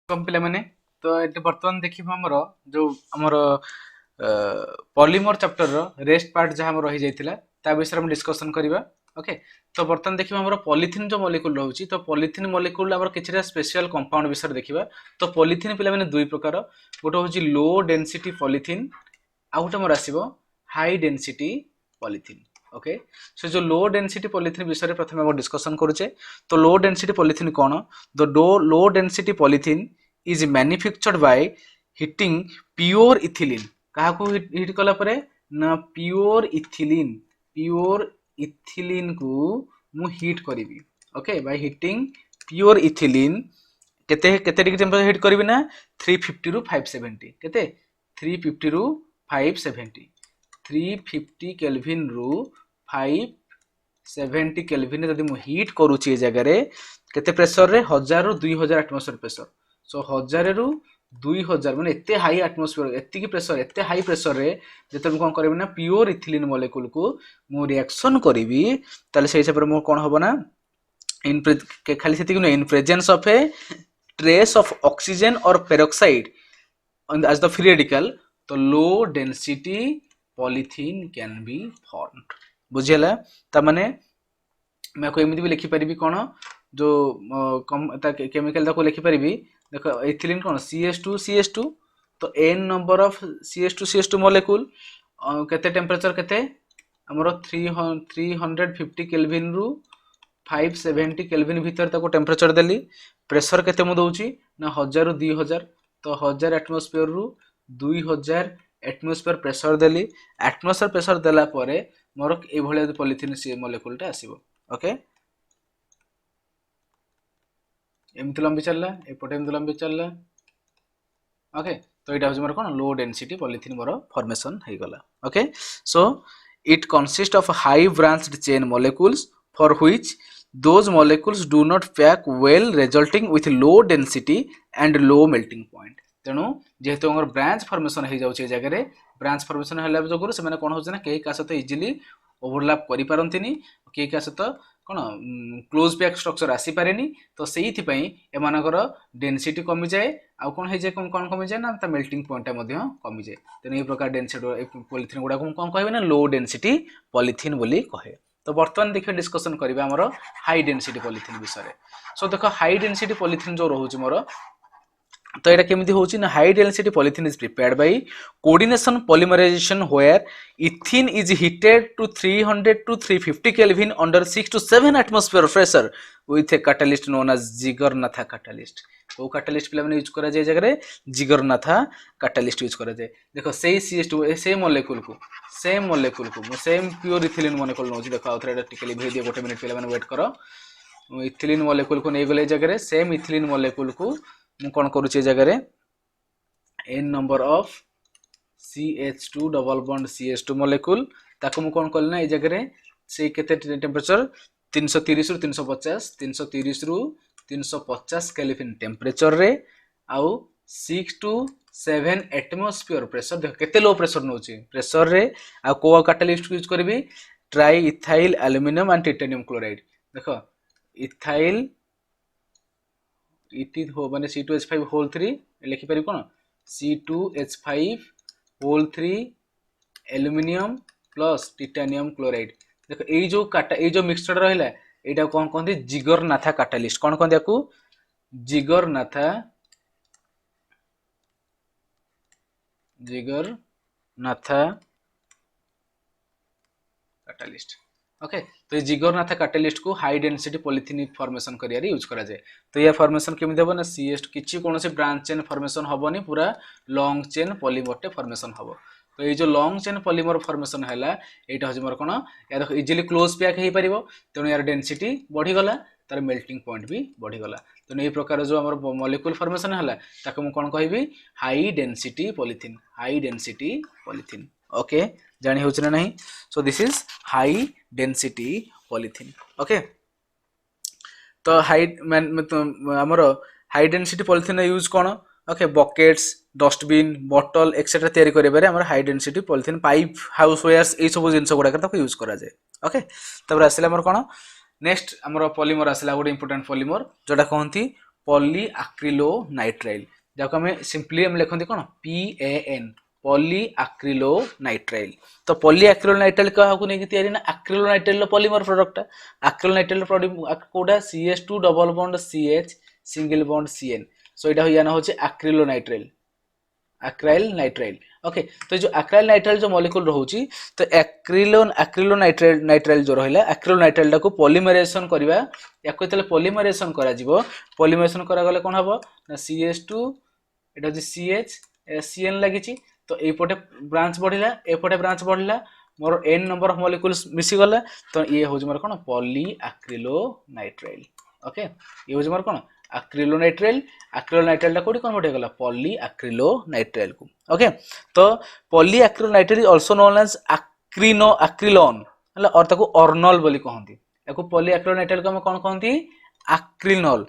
कम पिला माने तो ये बर्तमान देखिबा हमर पॉलीमर चैप्टर रो रेस्ट पार्ट जहाँ हमर रही जाइतिला ता विषय हम डिस्कशन करिबा। ओके तो बर्तमान देखिबा हमर पॉलीथीन जो मॉलिक्यूल रहउची तो पॉलीथीन मॉलिक्यूल हमर किछरा स्पेशल कंपाउंड विषय देखिबा। तो पॉलीथीन पिला माने दुई प्रकार गोटे होची लो डेंसिटी पॉलीथीन आ गोटे हमर आसीबो high density polythene. Okay so जो लो डेंसिटी पॉलीथीन विषय प्रथम हम डिस्कशन करूचे। तो लो डेंसिटी पॉलीथीन कोन the low density polythene is manufactured by heating pure ethylene काहाको हिट कला परे ना प्योर इथिलीन को मु हिट करिवि। Okay by heating pure ethylene केते केते डिग्री टेंपरेचर हिट करिवि ना 350 रु 570 केते 350 रु 570 350 केल्विन रु 570 केल्विन जदि मु हिट करूची ए जगह रे केते प्रेशर रे 1000 रु 2000 एटमॉस्फेयर प्रेशर। सो 1000 रु 2000 माने एते हाई एटमॉस्फेयर एते की प्रेशर एते हाई प्रेशर रे जते कोन करबे ना प्योर इथिलीन मॉलिक्यूल को मु रिएक्शन करबी ताले सेहि हिसाब रे मु कोन होबो ना इन खाली सेति in presence of a trace of oxygen और peroxide as the free radical तो low density polythene can be formed बुझियला ता माने मैं को एमिति भी लिखि परिबी कोन जो केमिकल को लिखि परिबी देखो इथिलीन कोन CH2 तो n number of CH2 molecule केते टेंपरेचर केते हमरो 350 केल्विन रु 570 केल्विन भीतर ताको टेंपरेचर देली प्रेशर केते मु दउची ना 1000 रु 2000 तो 1000 एटमॉस्फेयर रु 2000 एटमॉस्फेयर प्रेशर देली एटमॉस्फेयर प्रेशर देला परे मोर ए भले पॉलीथीन सी मॉलिक्यूल टा आसीबो। ओके एमति लंबी चलला एपटे एमति लंबी चलला। ओके तो एटा होज मोर कोन लो डेंसिटी पॉलीथीन मोर फॉर्मेशन हे गला। Okay so it consist of high branched chain molecules for which those molecules do not pack well resulting with low density and low melting point। तेणु जेहेतु हमर ब्रांच फॉर्मेशन हे जाउचे जगह रे branch formation हला जगह से माने कोन होछ ना केही का सहित इजीली ओवरलैप करि पारंतिनी केही का सहित कोन क्लोज पैक स्ट्रक्चर आसी पारेनी तो सेही पई ए मानकर डेंसिटी कमी जाए आ कोन हे जे कोन कमी जाए ना ता मेल्टिंग पॉइंट मध्य कमी जाए। तेणु ए प्रकार डेंसिटी पॉलीथीन गुडा कोन कहबे ना लो डेंसिटी पॉलीथीन बोली कहे। तो बर्तमान देखिए डिस्कशन करिबा हमर हाई डेंसिटी पॉलीथीन विषय। सो देखो हाई डेंसिटी पॉलीथीन जो रहउची मोर तो एटा केमिति होउची ना high density polythene is prepared by coordination polymerization where ethene is heated to 300 to 350 kelvin under 6 to 7 atmosphere pressure with a catalyst known as Ziegler Natta catalyst. तो catalyst पिला माने यूज करा जाय जगह रे जिगरनाथा कैटलिस्ट यूज करा जाय। देखो सेही CH2 सेम मॉलिक्यूल को सेम प्योर इथिलीन मॉलिक्यूल नोची देखो आउथरे एटा टिकली भे दियो 1 मिनिट पिला माने वेट करो। इथिलीन मॉलिक्यूल को नै गले जगह रे सेम इथिलीन मॉलिक्यूल को मु कोन करूची जगह रे n number of CH2 double bond CH2 molecule ताको मु कोन करना ए जगह रे से केते टेंपरेचर 330 रु 350 केल्विन टेंपरेचर रे आउ 6 to 7 एटमॉस्फेयर प्रेशर देख केते लो प्रेशर नोची प्रेशर रे आ को कैटलिस्ट यूज करबी triethyl aluminium and titanium chloride. देखो इथाइल इट हो माने C2H5 होल 3 लिखि पारि कोन C2H5 whole 3 aluminium plus titanium chloride. देखो ए जो मिक्सचर रहला एटा कोन कहंती जिगरनाथा कैटलिस्ट कोन कहंती याकू जिगरनाथा कैटलिस्ट। ओके तो ये जिगरनाथा कैटलिस्ट को हाई डेंसिटी पॉलीथीन फॉर्मेशन करिया यूज करा जाए। तो ये फॉर्मेशन केमिति हबो ना CH किछि कोनोसी ब्रांच चेन फॉर्मेशन हबोनी पूरा लॉन्ग चेन पॉलीमर टे फॉर्मेशन हबो। तो ये जो लॉन्ग चेन पॉलीमर फॉर्मेशन हैला एटा हज मोर कोन या देखो इजीली क्लोज पैक हे परिबो तेनु यार डेंसिटी बढ़ी गला तार मेल्टिंग पॉइंट भी बढ़ी गला। तो ए प्रकार जो हमर मॉलिक्यूल फॉर्मेशन हैला ताको मु कोन कहबी हाई डेंसिटी पॉलीथीन। ओके जानि होछ ना नहीं। So this is high density polythene. Okay तो हमर हाई डेंसिटी पॉलीथीन यूज कोन okay buckets dustbin bottle etcetera तयारी करिबारे हमर high density polythene pipe house wares ए सब जिंस गुडा ताको यूज करा जाय। ओके तबर आसिला हमर कोन नेक्स्ट हमर पॉलीमर आसिला गोटे इंपोर्टेंट पॉलीमर जोटा कहंती पॉलीआक्रिलोनाइट्राइल जाको हमें सिंपली हम लिखते कौन PAN पॉलीआक्रिलोनाइट्राइल। तो पॉलीआक्रिलोनाइट्राइल क्या नहीं तैयारी ना आक्रिलोनाइट्राइल पॉलीमर प्रोडक्ट आक्रिलोनाइट्राइल कोडा CH2 double bond CH single bond CN सो एटा होया ना होचे आक्रिलोनाइट्राइल अक्राइल नाइट्राइल। ओके तो जो अक्राइल नाइट्राइल जो मॉलिक्यूल रहउची तो एक्रिलोनाइट्राइल नाइट्राइल जो रहला एक्रिलोनाइट्राइल टा को पॉलीमराइजेशन करबा याको तले पॉलीमराइजेशन करा जिवो पॉलीमराइजेशन करा गले कोन हबो ना CH2 एटा जे CH CN लागिची तो एपटे ब्रांच बढ़िला एपटे ब्रांच बढ़िला मोर n नंबर ऑफ मॉलिक्यूल्स मिसी गला तो ये हो जे मोर कोन पॉलीआक्रिलोनाइट्राइल। ओके ये हो जे मोर कोन acrylonitrile acrylonitrile टा कोडी कन्वर्ट हो गला polyacrylonitrile को। ओके तो polyacrylonitrile is also known as acrylon हला और ताको ऑर्नोल बोली कहंती याको polyacrylonitrile को हम कोन कहंती acrylon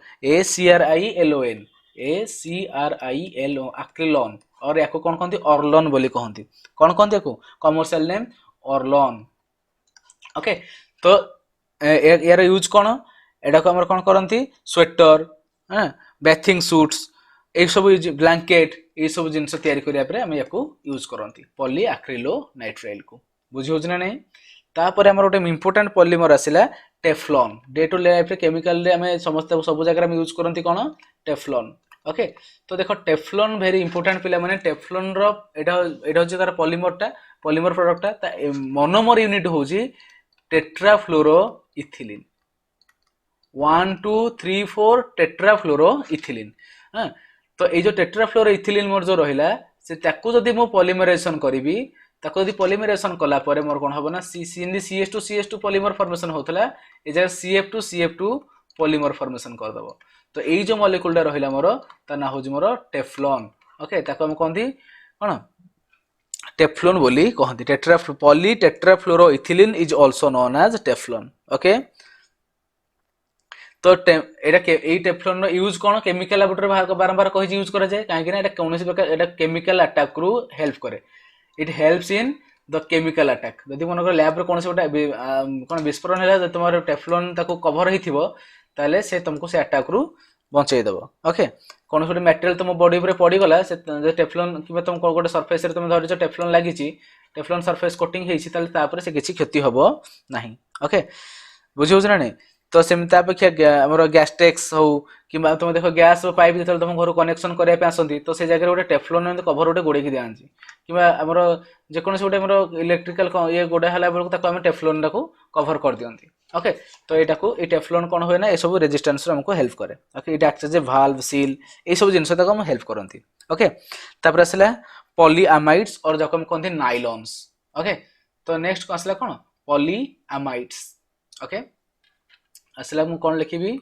ACRILON acrylon और याको कोन कहंती ऑर्लोन बोली कहंती कोन कहंती याको कमर्शियल नेम ऑर्लोन। ओके तो यार यूज कोन एडा को हमर कोन करंती स्वेटर बेथिंग सूट्स ए सब ब्लैंकेट ए सब जिंस तयारी करिया परे हम याको यूज करंती पॉलीआक्रिलोनाइट्राइल को बुझी होज ना नहीं। तापर हमर ओटे इंपोर्टेंट पॉलीमर आसिला Teflon day to day life रे केमिकल रे हम समस्त सब जगह में यूज करंती कोन टेफ्लॉन। ओके तो देखो टेफ्लॉन वेरी इंपोर्टेंट पिला माने टेफ्लॉन रो एटा होची तार पॉलीमर प्रोडक्ट ता मोनोमर यूनिट होची टेट्राफ्लोरोइथिलीन 1 2 3 4 टेट्राफ्लोरोइथिलीन। हां तो ए जो टेट्राफ्लोरोइथिलीन मोर जो रहिला से ताकू जदी मो पॉलीमराइजेशन करिवि ताको जदी पॉलीमराइजेशन कला परे मोर कोन हबो ना CH2 पॉलीमर फॉर्मेशन होतला ए जे CF2 पॉलीमर फॉर्मेशन कर दबो। तो ए जो मॉलिक्यूल डा रहिला मोर ता ना होजी मोर टेफ्लॉन। ओके ताको हम कहंती कोन टेफ्लॉन बोली कहंती poly tetrafluoroethylene is also known as Teflon. Okay तो एटा ए टेफ्लॉन रो यूज कोन केमिकल लैबोरेटरी बारंबार कहि यूज करा जाय काहे कि ना एटा कोनोसी प्रकार एटा केमिकल अटैक रु हेल्प करे it helps in the chemical attack जदि मन लैब रे कोनोसी गोटा कोन विस्फोरण हैला ज तुमार टेफ्लॉन ताको कवर हिथिबो ताले से तुमको से अटैक रु बंचै देबो। ओके कोनोसी गोटे मटेरियल तुम बॉडी ऊपर पड़ी गला से टेफ्लॉन किबा तुम गोटे सरफेस रे तुम धरिछ टेफ्लॉन लागिची टेफ्लॉन सरफेस कोटिंग हेछि ताले तापर से किछि क्षति हबो नाही। ओके बुझि होछ ना नै तो सेमता अपेक्षा हमर गैस्टेक्स हो किबा तुम देखो गैस पाइप जतल तुम घर कनेक्शन करिया पे आसंती तो से जगह गोटे टेफ्लॉन एंड कवर गोटे गोडे की दियांची किबा हमर जे कोनोसी गोटे हमर इलेक्ट्रिकल ये गोडे हला बेल ताको हम टेफ्लॉन डाको कवर कर दियंती। ओके तो एटा को ए टेफ्लॉन कोन होय ना ए सब रेजिस्टेंस रे हमको हेल्प करे। ओके एटा एक्ट जे वाल्व सील ए सब जिंस ताको हम हेल्प करंती। ओके तापर असला पॉलीअमाइड्स और जाको हम कहंती नाइलॉन्स। ओके तो नेक्स्ट असला कोन पॉलीअमाइड्स। ओके असला मु कोन लिखिबी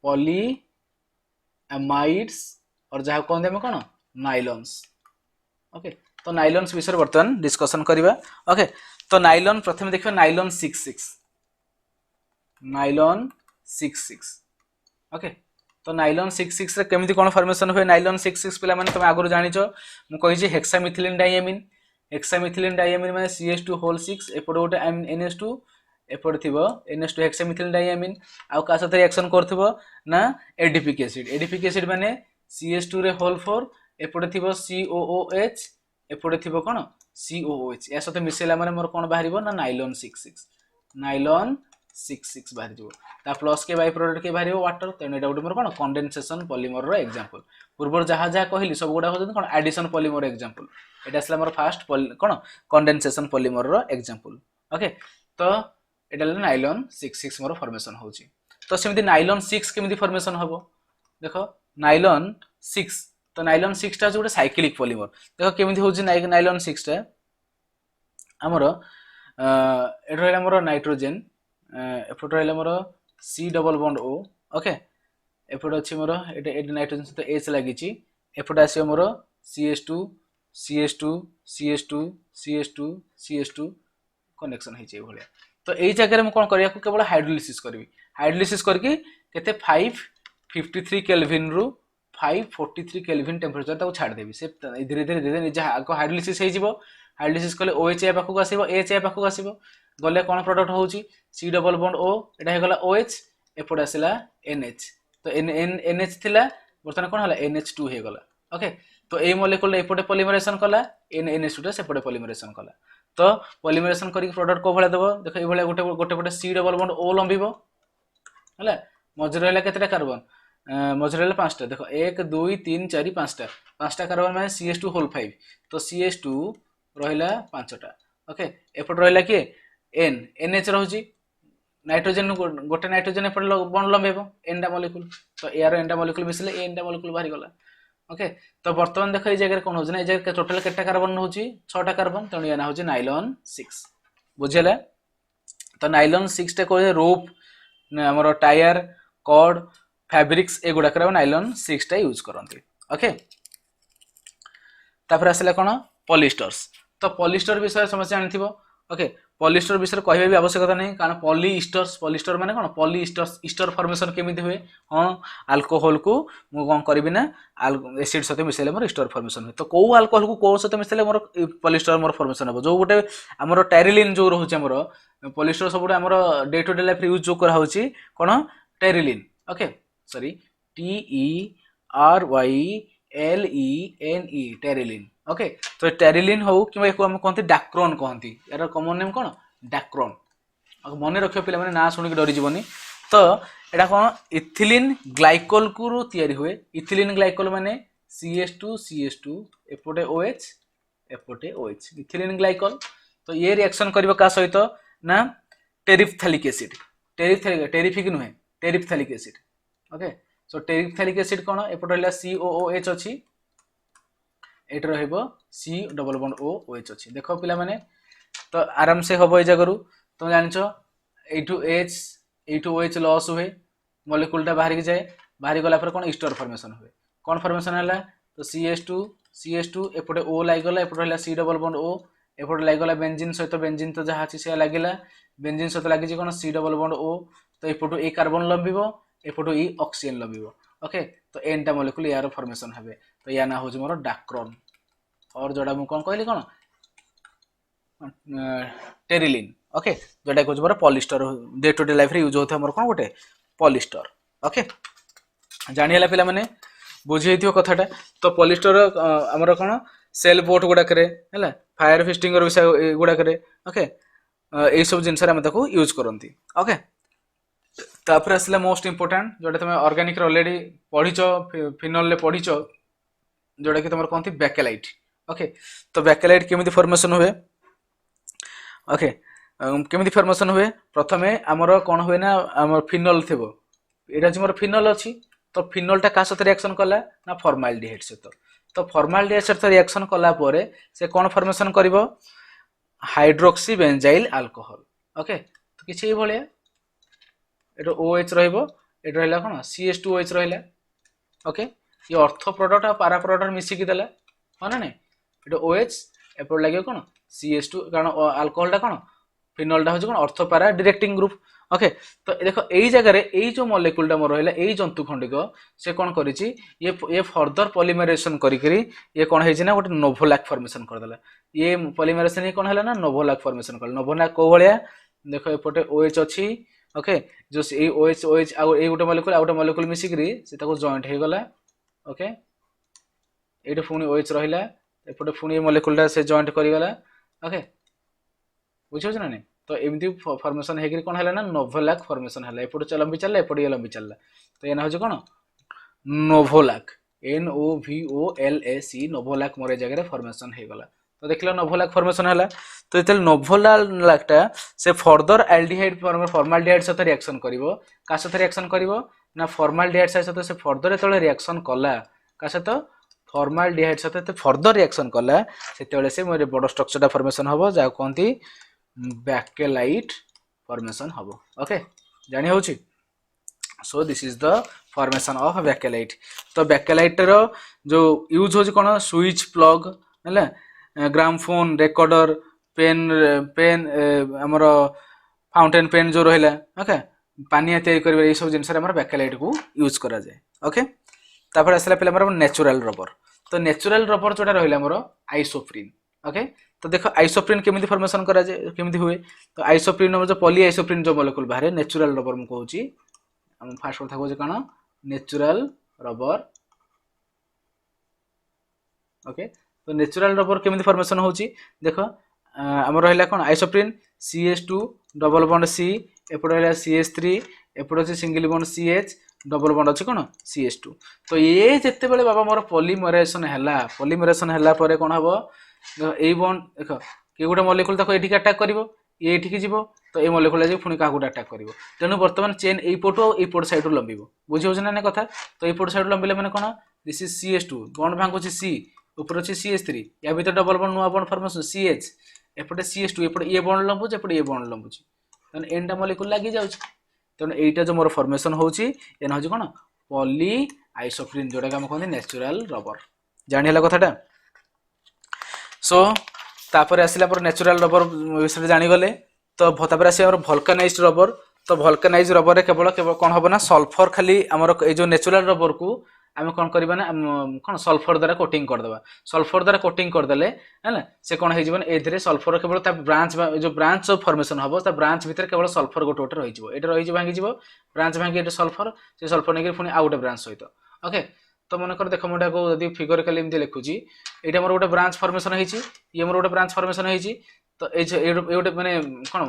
पॉलीअमाइड्स और जहा कहंते हम कोन नाइलॉन्स। ओके तो नाइलॉन्स विषय बर्तन डिस्कशन करिबा। ओके तो नाइलॉन प्रथम देखिबा नाइलॉन 66 नाइलॉन 66। ओके तो नाइलॉन 66 रे केमिति कोन फॉर्मेशन होय नाइलॉन 66 पिला माने तुम आगुर जानिचो मु कहि जे हेक्सामिथिलीन डायमीन माने CH2 होल 6 एपड गोटे NH2 एपड थिबो NH2 हेक्सामिथिलीन डायमीन आ का साथ रिएक्शन करथिबो ना एडिपिक एसिड माने CH2 रे होल 4 एपड थिबो COOH एपड थिबो कोन COOH या साथ मिसेला माने मोर कोन बाहरिबो ना नाइलॉन 66 बाहर जो ता प्लस के बाय प्रोडक्ट के बाहरिबो वाटर तेने एटा गोटे मोर कोन कंडेंसेशन पॉलीमर रो एग्जांपल पूर्व जहा जहा कहली सब गोडा होजन कोन एडिशन पॉलीमर एग्जांपल एटा असला मोर फर्स्ट कोन कंडेंसेशन पॉलीमर रो एग्जांपल। ओके तो एटा नाइलॉन 66 मोर फॉर्मेशन होची। तो सेमति नाइलॉन 6 केमिति फॉर्मेशन हबो देखो नाइलॉन 6 तो नाइलॉन 6 टा जोटे साइक्लिक पॉलीमर देखो केमिति होची नाइलॉन 6 टा हमर एटा रहला हमर नाइट्रोजन एपट रहला हमर C double bond O। Okay एपट अछि मोर एटा नाइट्रोजन सहित H लागिची एपट आसी हमर CH2 कनेक्शन हेचे भलिया। तो एई जगह में कोन करिया को केवल हाइड्रोलिसिस करके केते 553 केल्विन रु 543 केल्विन टेंपरेचर ताको छाड़ देबी से धीरे धीरे जहा को हाइड्रोलिसिस हे जिवो हाइड्रोलिसिस कले OH पाखु आसीबो H पाखु आसीबो गले कोन प्रोडक्ट होउची C डबल बॉन्ड O एटा हे गला OH एपड आसीला NH तो NH थिला बर्तमान कोन हला NH2 हे गला ओके तो ए मॉलिक्यूल एपटे पॉलीमराइजेशन कला NH2 सेपटे पॉलीमराइजेशन कला तो पॉलीमराइजेशन करी प्रोडक्ट को भले देबो देखो ए भले गोटे पटे C डबल बॉन्ड O लंबिबो हला मझ रहला केतेटा कार्बन मझ रहला पांचटा देखो 1 2 3 4 पांचटा पांचटा कार्बन माने CH2 होल 5 तो CH2 रहला पांचटा ओके एपट रहला के N NH रहउची नाइट्रोजन गोटे नाइट्रोजन एपट बॉन्ड लंबेबो एंडा मॉलिक्यूल तो यार एंडा मॉलिक्यूल मिसले एंडा मॉलिक्यूल बाहरी गला ओके तो वर्तमान देखो ये जगह कौन होना जगह टोटल केटा कार्बन होची 6टा कार्बन तेणु या ना होची नाइलॉन 6 बुझिला तो नाइलॉन 6 टे कोहे रोप हमर टायर कॉर्ड फैब्रिक्स ए गुडा कर नाइलॉन 6 टा यूज करंती ओके तापर आसला कोन पॉलिस्टर्स तो पॉलिस्टर विषय समस्या जानिथिबो ओके पॉलिस्टर विषय कहबे भी आवश्यकता नहीं कारण पॉलिस्टर माने कोन पॉलिस्टर्स ईस्टर फॉर्मेशन केमिति हुए हां अल्कोहल को मु कोन करबी ना एसिड सते मिसेले मोर ईस्टर फॉर्मेशन हुए तो को अल्कोहल को को सते मिसेले मोर पॉलिस्टर मोर फॉर्मेशन हो जो गोटे हमर टेरिलिन जो रहउचे हमर पॉलिस्टर सब हमर day to day life use जो करा होची कोन terylene okay sorry TERYLENE terylene okay तो टेरिलिन हो कि हम कहते डाक्रोन कहती यार कॉमन नेम कौन डाक्रोन मन रख पे ना शुणिक डरी जीवनी तो यहाँ कौन इथिलीन ग्लाइकोल को तैयारी हुए इथिलीन ग्लाइकोल माने CH2 एपटे OH एपटे OH ethylene glycol तो ये रिएक्शन करबो का सहित ना टेरिफ्थैलिक एसिड टेरिफिक नुहे टेरिफ्थैलिक एसिड ओके सो टेरिफ्थैलिक एसिड कौन एपटे रहला COOH अछि एट रहिबो C डबल बॉन्ड OH अछि देखो पिला माने तो आराम से हबो ए जगरु तुम जानिछो एटू OH लॉस हुए मॉलिक्यूलटा बाहर जाए बाहर गला पर कोन ईस्टर फॉर्मेशन हुए कोन फॉर्मेशन हला तो CH2 एपटे O लाग गला एपटे हला C डबल बॉन्ड O एपटे लाग गला बेंजीन सहित बेंजीन तो जहा अछि से लागिला बेंजीन सहित लागि जे कोन C डबल बॉन्ड O तो एपटो ए कार्बन लंबिबो एपटो ई ऑक्सीजन लंबिबो ओके तो एनटा मॉलिक्यूल यार फॉर्मेशन हबे तो या ना हो जे मोर डाक्रोन और जोडा मु कोन कहली कोन टेरिलिन ओके जोडा को मोर polyester day to day life रे यूज होता मोर कोन गोटे पॉलिस्टर ओके जानि हला पिला माने बुझी हेतियो कथाटा तो पॉलिस्टर हमर कोन सेल बोट गुडा करे हला फायर फिस्टिंग विषय गुडा करे ओके ए सब जिंस रे हम ताको यूज करंती ओके तापर आसला मोस्ट इंपोर्टेंट जोटा तुम ऑर्गेनिक ऑलरेडी पढ़ीच फिनल ले पढ़ीच जोटा कि तुम कहती बैकेलाइट ओके तो बैकेलाइट केमिति फॉर्मेशन हुए ओके केमिति फॉर्मेशन हुए प्रथमे हमर कोन हुए ना हमर फिनल थेबो एटा जे मोर फिनल अछि तो फिनलटा का साथ रिएक्शन कला ना फॉर्माल्डिहाइड सहित तो फॉर्माल्डिहाइड सहित रिएक्शन कला परे से कोन फॉर्मेशन करिवो हाइड्रोक्सी बेंजाइल अल्कोहल ओके तो किछि भलिया एटा OH रहइबो एटा रहला कोन CH2OH रहला ओके ये ऑर्थो प्रोडक्ट आ पारा प्रोडक्ट मिसी कि देला माने नै एटा OH एपर लागियो कोन CH2 कारण अल्कोहल टा कोन फिनल टा हो कोन ऑर्थो पारा डायरेक्टिंग ग्रुप ओके तो देखो एई जगह रे एई जो मॉलिक्यूल टा मोर रहला एई जंतु खंडिक से कोन करिछि ये फर्दर पॉलीमराइजेशन करी करी ये कोन हे ना गोटे नोवोलैक फॉर्मेशन कर देला ये पॉलीमराइजेशन ये कोन हला ना नोवोलैक फॉर्मेशन कर नोवोलैक को भलिया देखो एपटे OH अछि ओके जो ए OH आ ए गोटे मॉलिक्यूल मिसी करी से ताको जॉइंट हे गला ओके एटे फुनी OH रहिला एपटे फुनी मॉलिक्यूल ता से जॉइंट करी गला ओके बुझियो छ ना नै तो एमती फॉर्मेशन हे करी कोन हला ना नोवोलैक फॉर्मेशन हला एपटे चलंबी चलला एपटे ये लंबी चलला तो एना हो जे कोन नोवोलैक NOVOLAC नोवोलैक मोरे जगह रे फॉर्मेशन हे गला तो देखलो नोवोलैक फॉर्मेशन हला तो इतल नोवोलैकटा से फर्दर एल्डिहाइड फॉर्माल्डिहाइड साथ रिएक्शन करिवो का साथ रिएक्शन करिवो ना फॉर्माल्डिहाइड साथ से फर्दर एतले रिएक्शन कला का साथ फॉर्माल्डिहाइड साथ फर्दर रिएक्शन कला सेतेले से मोरे बड़ स्ट्रक्चरटा फॉर्मेशन हबो जा कोंती बैकेलाइट फॉर्मेशन हबो ओके जानि होछि so this is the formation of Bakelite तो बैकेलाइट रो जो यूज होछि कोन स्विच प्लग हला ग्रामफोन रेकॉर्डर पेन हमर फाउंटेन पेन जो रहला ओके पानिया तैयारी करबे ए सब जिंस रे हमर बैकेलाइट को यूज करा जाय ओके तापर असला पहले हमर नेचुरल रबर तो नेचुरल रबर जोटा रहला हमर आइसोप्रिन ओके तो देखो आइसोप्रिन केमिति फॉर्मेशन करा जाय केमिति हुए तो आइसोप्रिन जो पॉली आइसोप्रिन जो मॉलिक्यूल बाहर नेचुरल रबर म कहूची हम फास्ट कथा कहूची काना नेचुरल रबर। ओके तो नेचुरल रबर केमिति फॉर्मेशन होची देखो हमर रहला कोन isoprene CH2 double bond C एपड रहला CH3 एपड अछि single bond CH double bond अछि कोन CH2 तो ये जत्ते बेले बाबा मोर पॉलीमरेशन हैला परे कोन हबो ए बॉन्ड देखो के गोटे मॉलिक्यूल ताको एठी अटैक करिवो ये एठी के जीवो तो ए मॉलिक्यूल जे पुनी का गोटे अटैक करिवो तेनु वर्तमान चेन ए पोटो ए पोट साइड लंबिवो बुझि होछ ना कथा तो ए पोट साइड लंबिले माने cone this is CH2 bond भांग अछि C ऊपर अछि CH3 या भीतर डबल बॉन्ड नुवा bond formation CH एपटे CH2 एपटे a bond लंबुच एपटे a bond लंबुच तने एंडा मॉलिक्यूल लागि जाउछ तने एटा जो मोर फॉर्मेशन होउची एन होची कोन पॉली आइसोप्रिन जोडा हम कहनी नेचुरल रबर जानि हला कथाटा सो तापर आसिला पर नेचुरल रबर विषय जानि गले तो तापर आसी हमर वोल्केनाइज्ड रबर तो वोल्केनाइज्ड रबर रे केवल केवल कोन होबो ना सल्फर खाली हमर ए जो नेचुरल रबर को आम कौन करवा ना कौन सल्फर द्वारा कोटिंग करदे सल्फर द्वारा कोटिंग करदेले है से कौन हो सल्फर केवल ब्रांच जो ब्रांच फॉर्मेशन हम ब्रांच भितर केवल सल्फर गोटे गोटे रही भांगी ब्रांच भांगी सल्फर से सल्फर नहीं पुणी आउ गोटे ब्रांच सहित ओके तो मन कर देख मुझे यदि फिगरिकली एमती लिखुची ये मोर गोटे ब्रांच फॉर्मेशन होती ये मोर गोटे ब्रांच फॉर्मेशन होती तो ये गोटे माने कौन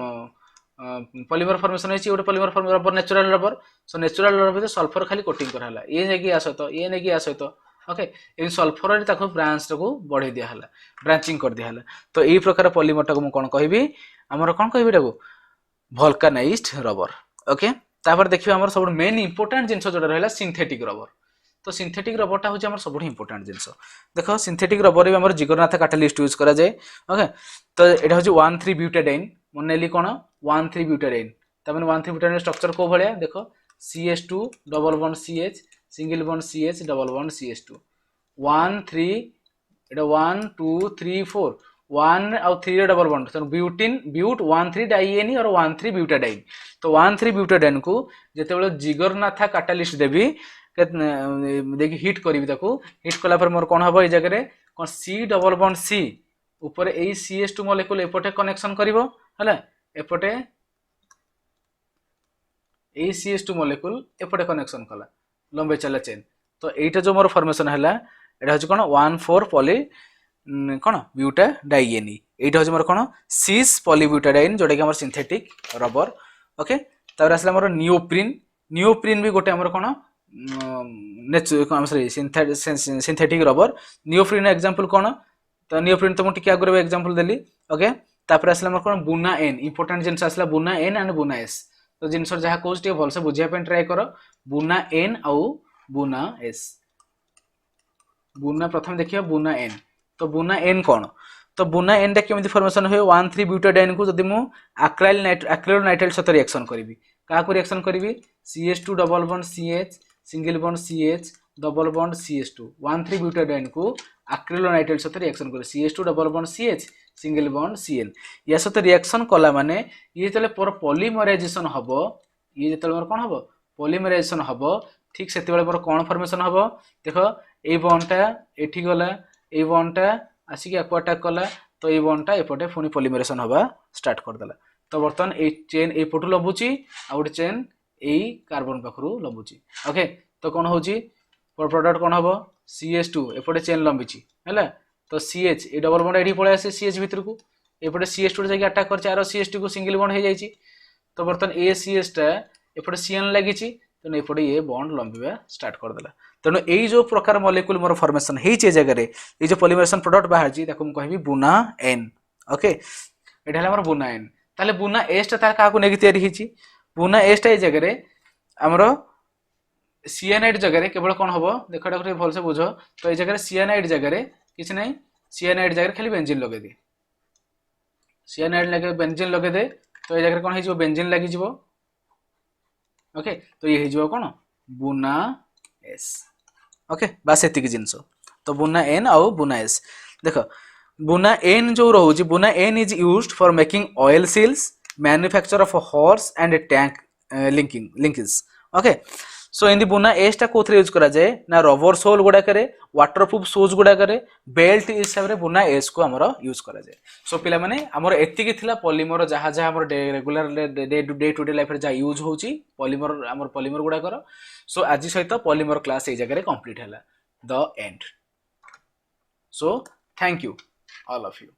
पॉलीमर फॉर्मेशन होती गोटे polymer form rubber natural rubber so natural rubber sulphur खाली कोटिंग कराला ये नहीं आ सहित ये नहीं आ सहित ओके ये सल्फर ब्रांच को बढ़े दिहला ब्रांचिंग कर दिहला तो यही प्रकार पॉलीमर टाक मुझे कौन कहि आमर कौन कहि वोल्केनाइज्ड रबर ओके तापर देखिए आमर सब मेन इंपोर्टेंट जिनस जोटा रहा सिंथेटिक रबर तो सिंथेटिक रबरटा हूँ आम सब इंपोर्टेंट जिनस देख सिंथेटिक रबर भी जिगरनाथ कैटालिस्ट यूज करा जाए ओके तो यहाँ हूँ 1,3-ब्यूटाडाइन मन नेली कौन 1,3-ब्यूटाडाइन तमें 1,3-ब्यूटाडाइन स्ट्रक्चर को भाया देख CH2 double bond CH single bond CH double bond CH2 1,3 एटा 1 2 3 4 1 आउ 3 डबल बॉन्ड तो ब्यूटिन ब्यूट 1,3 डाइएनी और 1,3-ब्यूटाडाइन तो 1,3-ब्यूटाडाइन को जिते जिगरनाथ कैटालिस्ट देवी देखिए हिट करी हिट कला मोर कौन हम ये जगह कौन C डबल बॉन्ड C ऊपर ए CH2 मॉलिक्यूल एपटे कनेक्शन करिवो हला एपटे ए CH2 मॉलिक्यूल एपटे कनेक्शन कला लंबे चला चेन तो एटा जो मोर फॉर्मेशन हैला एटा हज कोन 1,4 पॉली कोन ब्यूटाडाइएनी एटा हज मोर कोन 6 पॉलीब्यूटाडाइन जोटा कि हमर सिंथेटिक रबर ओके तापर असला मोर नियोप्रिन भी गोटे हमर कोन सिंथेटिक रबर नियोप्रिन एग्जांपल कौन तो नियोप्रिन तो मुझे आगे एग्जांपल देली ओके तापर आसला मोर कौन बुना एन इंपोर्टेंट जिनस आसला बुना एन एंड बुना एस तो जिनस जहाँ कौन टे भलसे बुझापी ट्राए कर बुना एन आउ बुना एस बुना प्रथम देखिए बुना एन तो बुना एन कौन तो बुना एन टा केमिति फॉर्मेशन हुए 1,3-ब्यूटाडाइन को जदि मु एक्रिलोनाइट्राइल सहित रिएक्शन करी क्या रिएक्शन करी CH2 double bond CH single bond CH double bond CH2 1,3-ब्यूटाडाइन को एक्रिलोनाइट्राइल सहित रिएक्शन करी CH2 double bond CH single bond Cl या सहित रिएक्शन कला माने ये जतले पॉलीमराइजेशन हबो ये जतले मोर कोन हबो पॉलीमराइजेशन हबो ठीक सेते बेले मोर कोन फॉर्मेशन हबो देखो ए बॉन्डटा एठी गला ए बॉन्डटा आसी के अटैक कला तो ये बॉन्डटा एपटे पुनी पॉलीमराइजेशन हबा स्टार्ट कर देला तो बर्तमान ए चेन ए पटु लंबुची आ गोटे चेन ए कार्बन पाखरु लंबुची ओके तो कौन होची प्रोडक्ट कौन हबो CH2 एपटे चेन लंबिची हैला तो CH ए डबल बॉन्ड एठी पळे आसे CH भीतर को एपटे CH2 जाके अटैक करछ आरो CH2 को सिंगल बॉन्ड हो जाईची तो बर्तमान ए CH टा एपटे CN लागिची तो एपटे ये बॉन्ड लंबिबा स्टार्ट कर देला तेणु यही जो प्रकार मॉलिक्यूल मोर फॉर्मेशन होइचे जगह ये जो पॉलीमरेशन प्रोडक्ट बाहर जी ताको कहबी बुना एन ओके एटा हला हमर बुना एन ताले बुना एस ता का को नेगी तयारी हिची बुना एस ता ए जगह हमर सियानाइड जगह केवल कौन हम देखा भलसे बुझ तो ये जगह सियानाइड जगह किसी ना सियानाइड जगह खाली बेंजीन लगे दे सियानाइड लगे बेंजीन लगे दे तो ये जगह कौन हो बेंजीन लगी ओके तो ये हो कौन बुना एस ओके बास एतिक जिनस तो बुना एन आउ बुना एस देख बुना एन जो रोचे Buna N is used for making oil seals manufacture of hose and tank linings okay so एंदी बुना एस टा कोथरे यूज करा जाए ना रबर सोल गुडा करे वाटरप्रूफ शूज गुडा करे बेल्ट हिसाब रे बुना एस को हमरो यूज करा जाए सो पिला माने हमर एतिकी थिला पॉलीमर जहा जहा हमर regular day to day life रे जा यूज होची पॉलीमर हमर पॉलीमर गुडा कर सो आज सहित पॉलीमर क्लास ए जगह रे कंप्लीट हैला the and so thank you all of you.